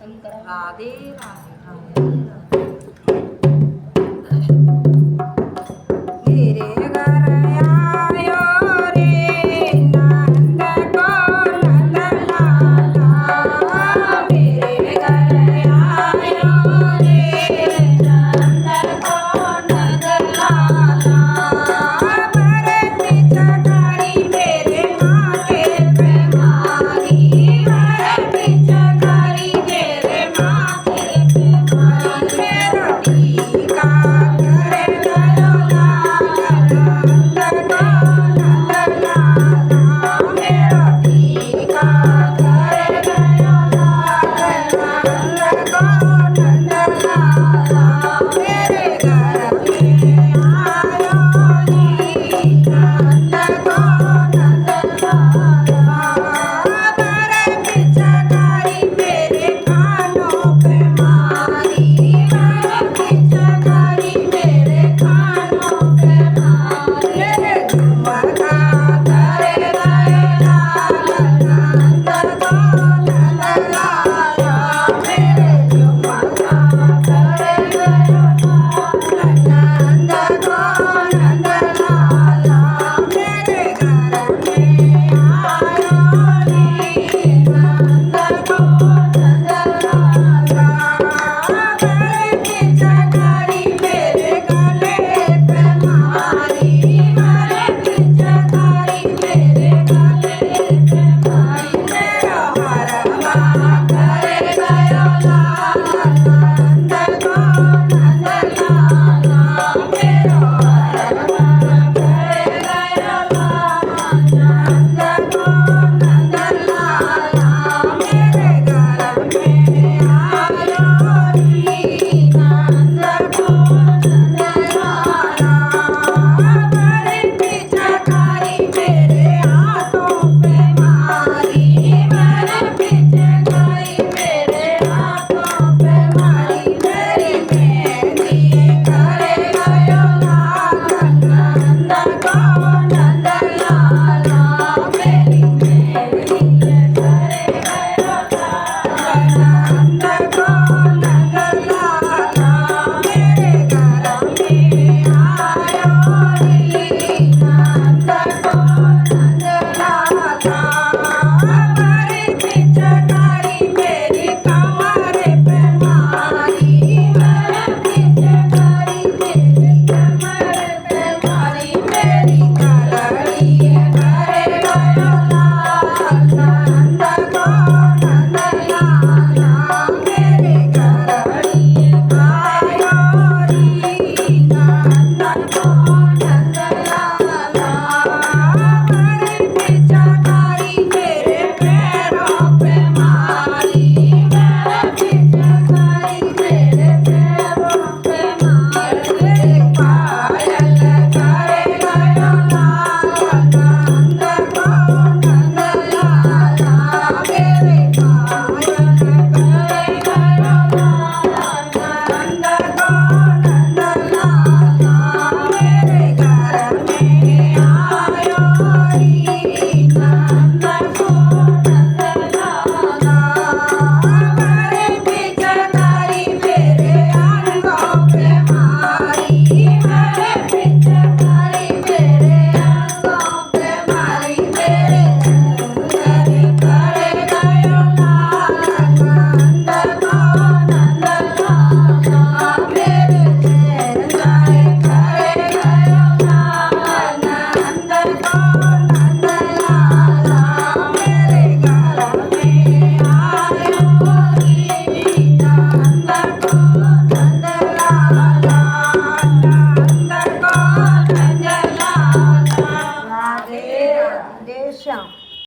पसंद करा। राधे राधे राधे मेरे घर आयो रे नंद को नंद लाला मेरे घर आयो रे नंद को नंद लाला मेरे पिचकारी मेरे माथे पे मारी मेरे पिचकारी मेरे माथे पे मारी मेरा टीका करे गयो नंद को नंद लाला मेरा टीका करे गयो नंद को नंद लाला मेरे घर में आयो जी नंद को नंद लाला मेरे पिचकारी मेरे कानों पे मारी मेरे पिचकारी मेरे कानों पे मारी मेरे झुमका करे गए लाल नंद को नंद लाला मेरे झुमका करे गए लाल नंद को नंद लाला मेरे घर में आयो रे नंद को नंद लाला मेरे पिचकारी मेरे गले पे मारी मेरे पिचकारी मेरे गले पे मारी मेरा हरवा करे गयो लाल नंद को नंद लाला मेरा हरवा करे गयो लाल नंद को नंद लाला मेरे घर में आयो रे नंद को नंद लाला मेरे पिचकारी मेरे हाथों पे मारी मेरे पिचकारी मेरे हाथों पे मारी मेरी मेहंदी करे गयो लाल नंद को नंद लाला मेरी मेहंदी करे गयो लाल